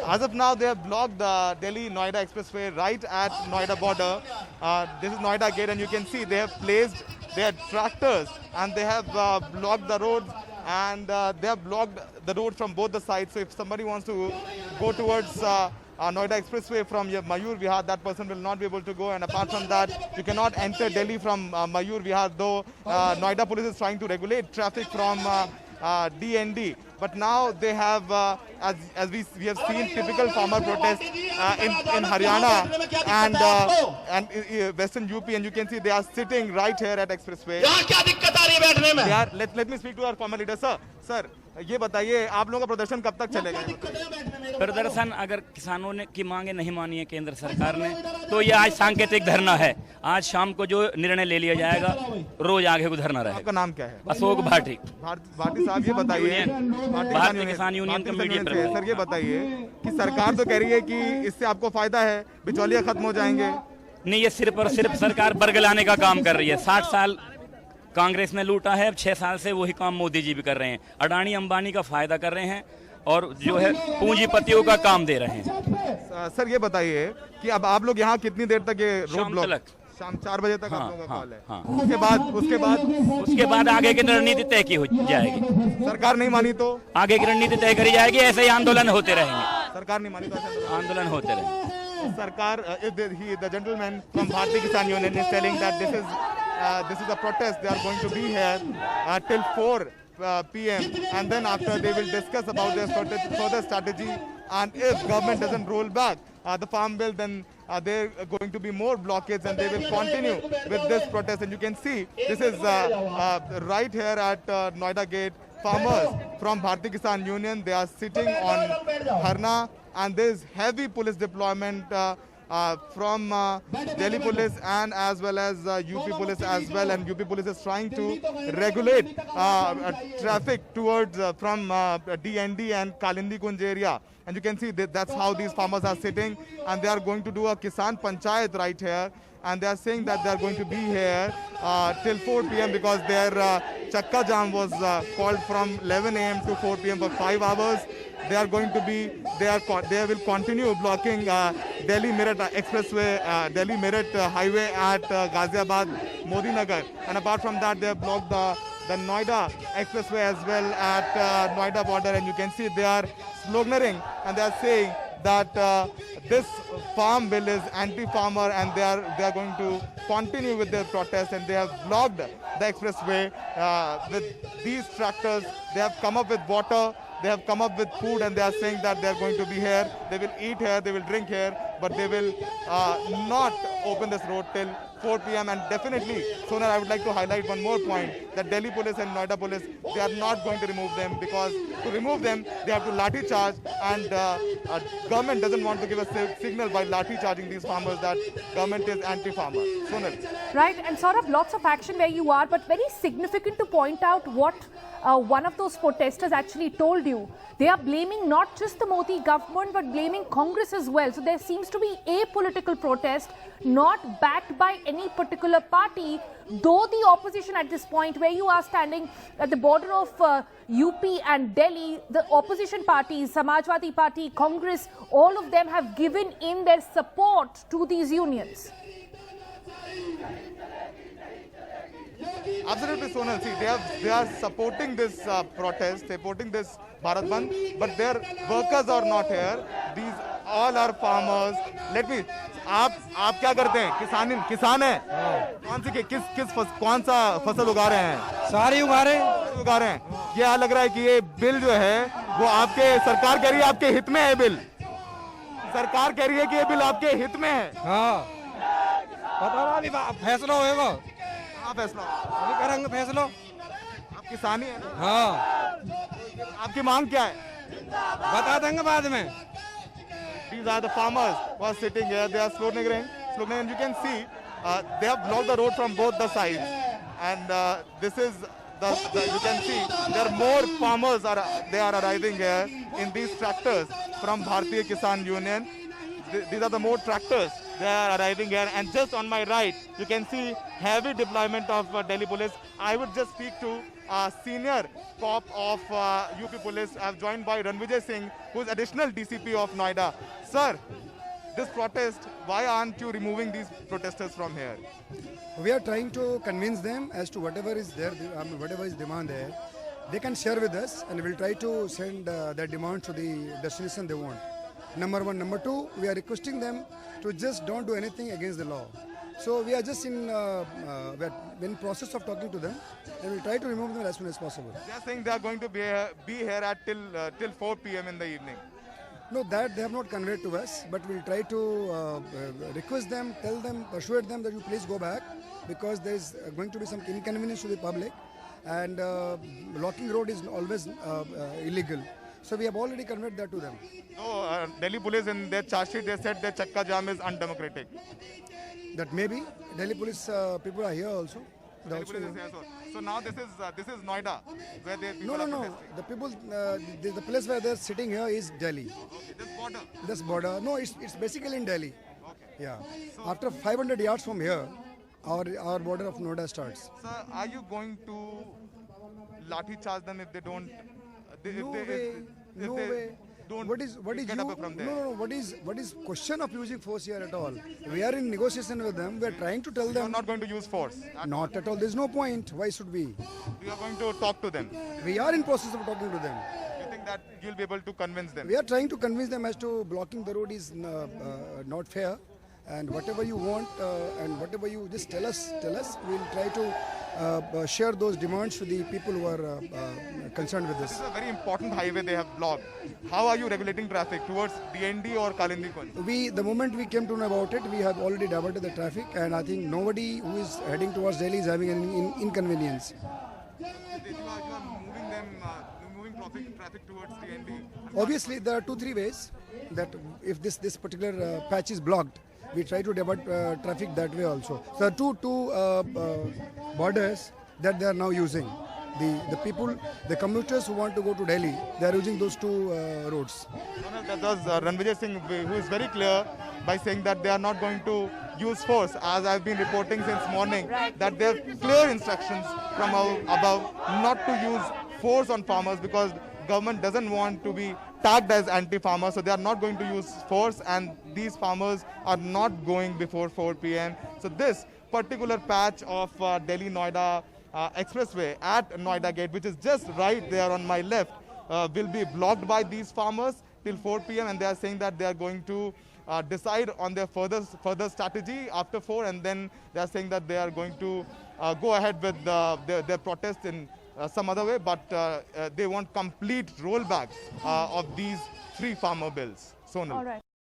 As of now, they have blocked the Delhi-Noida expressway right at Noida border. This is Noida gate, and you can see they have placed their tractors and they have blocked the roads, and they have blocked the road from both the sides. So if somebody wants to go towards Noida expressway from Mayur Vihar, that person will not be able to go. And apart from that, you cannot enter Delhi from Mayur Vihar, though Noida police is trying to regulate traffic from DND. But now they have, as we have seen, typical farmer protests in Haryana and Western UP, and you can see they are sitting right here at expressway. Let me speak to our farmer leader, sir. Sir, ये बताइए आप लोगों का प्रदर्शन कब तक चलेगा? प्रदर्शन अगर किसानों ने की मांगे नहीं मानी है केंद्र सरकार ने, तो ये आज सांकेतिक धरना है। आज शाम को जो निर्णय ले लिया जाएगा, रोज आगे को धरना रहेगा। आपका नाम क्या है? अशोक भाटी। भाटी साहब, ये बताइए, भारतीय किसान यूनियन कमेटी से सर ये बताइए कि सरकार तो कह रही है कि इससे आपको फायदा है, बिचौलिया खत्म हो जाएंगे। नहीं, ये सिर्फ और सिर्फ सरकार बरगलाने का काम कर रही है। 60 साल कांग्रेस ने लूटा है, अब 6 साल से वही काम मोदी जी भी कर रहे हैं। अडानी अंबानी का फायदा कर रहे हैं और जो है पूंजीपतियों का काम दे रहे हैं। सर ये बताइए कि अब आप लोग यहाँ कितनी देर तक ये रोड ब्लॉक? शाम 4 बजे तक आप लोगों का कॉल है। उसके बाद आगे की रणनीति तय की हो जाएगी। सरकार नहीं मानी तो आगे की रणनीति तय करी जाएगी। ऐसे ही आंदोलन होते रहेंगे। सरकार नहीं मानी तो आंदोलन होते रहेंगे। Sarkar, the gentleman from Bharatiya Kisan Union is telling that this is a protest. They are going to be here till 4 p.m. and then after they will discuss about their further strategy. And if government doesn't roll back the farm bill, then there are going to be more blockades and they will continue with this protest. And you can see this is right here at Noida Gate. Farmers from Bharatiya Kisan Union, they are sitting on Dharna, and there is heavy police deployment from Delhi police and as well as UP police as well, and UP police is trying to regulate traffic towards from DND and Kalindi Kunj area. And you can see that's how these farmers are sitting, and they are going to do a Kisan Panchayat right here. And they are saying that they are going to be here till 4 p.m. because their Chakka Jam was called from 11 a.m. to 4 p.m. for 5 hours. They are going to be, they will continue blocking Delhi-Meerut Expressway, Delhi-Meerut Highway at Ghaziabad, Modi Nagar. And apart from that, they have blocked the Noida Expressway as well at Noida border. And you can see they are sloganeering and they are saying that this farm bill is anti-farmer, and they are going to continue with their protest, and they have blocked the expressway with these tractors. They have come up with water, they have come up with food, and they are saying that they are going to be here. They will eat here, they will drink here, but they will not open this road till 4 p.m. And definitely, Sonar, I would like to highlight one more point, that Delhi police and Noida police, they are not going to remove them, because to remove them, they have to lathi charge, and government doesn't want to give a signal by lathi charging these farmers that government is anti-farmer. Sonar. Right, and sort of lots of action where you are, but very significant to point out what one of those protesters actually told you. They are blaming not just the Modi government, but blaming Congress as well. So there seems to be a political protest, not backed by any particular party, though the opposition at this point, where you are standing at the border of UP and Delhi, the opposition parties, Samajwadi Party, Congress, all of them have given in their support to these unions. Absolutely, Sonal. See, they are supporting this protest, supporting this Bharat Bandh, but their workers are not here. These all are farmers. Let me. आप क्या करते हैं? किसान हैं? कौन सा फसल उगा रहे हैं? सारी उगा रहे हैं। क्या लग रहा है कि ये बिल जो है वो आपके, सरकार कह रही है आपके हित में है बिल? सरकार कह रही है कि ये बिल आपके हित में है? हाँ, पता नहीं, फैसला होएगा। हाँ, फैसला अभी करेंगे फैसला। आप किसानी है ना? हाँ। आपकी मांग क्या है? बता देंगे बाद में। These are the farmers who are sitting here. They are sloganeering, and you can see they have blocked the road from both the sides. And this is you can see there are more farmers they are arriving here in these tractors from Bharatiya Kisan Union. These are the more tractors they are arriving here. And just on my right, you can see heavy deployment of Delhi police. I would just speak to senior cop of UP police. I'm joined by Ranvijay Singh, who is additional DCP of Noida. Sir, this protest, why aren't you removing these protesters from here? We are trying to convince them as to whatever is there, whatever is demand there, they can share with us, and we'll try to send their demand to the destination they want. Number one. Number two, we are requesting them to just don't do anything against the law. So we are just in process of talking to them, and we'll try to remove them as soon as possible. They are saying they are going to be here at till 4 p.m. in the evening. No, that they have not conveyed to us, but we'll try to request them, tell them, persuade them that you please go back, because there is going to be some inconvenience to the public, and blocking road is always illegal. So we have already conveyed that to them. So Delhi police in their charge sheet, they said that Chakka Jam is undemocratic. That maybe Delhi police people are here also. They're Delhi also police is here. here, so now this is Noida, where the people are No. protesting. The people, the place where they're sitting here is Delhi. Okay, this border. This border. No, it's basically in Delhi. Okay. Yeah. After 500 yards from here, our border of Noida starts. Sir, are you going to lathi charge them if they don't? No way. Don't What is get you? away from there? No. What is question of using force here at all? We are in negotiation with them. We are trying to tell You are them. not going to use force. Not at all. There's no point. Why should we? You are going to talk to them. We are in process of talking to them. You think that you'll be able to convince them? We are trying to convince them as to blocking the road is not fair, and whatever you want and whatever you just tell us. We'll try to share those demands to the people who are concerned with This this. is a very important highway they have blocked. How are you regulating traffic towards DND or Kalindi Kunj? The moment we came to know about it, we have already diverted the traffic, and I think nobody who is heading towards Delhi is having any inconvenience. You are moving them, traffic towards DND. Obviously, there are 2-3 ways that if this particular patch is blocked, we try to divert traffic that way also. So there are two borders that they are now using. The people, the commuters who want to go to Delhi, they are using those two roads. That was Ranvijay Singh, who is very clear by saying that they are not going to use force, as I've been reporting since morning, that there are clear instructions from above not to use force on farmers, because government doesn't want to be tagged as anti-farmer, so they are not going to use force, and these farmers are not going before 4 p.m. So this particular patch of Delhi-Noida expressway at Noida Gate, which is just right there on my left, will be blocked by these farmers till 4 p.m. and they are saying that they are going to decide on their further strategy after 4, and then they are saying that they are going to go ahead with their protest in some other way, but they want complete rollback of these 3 farmer bills. Sonal. All right.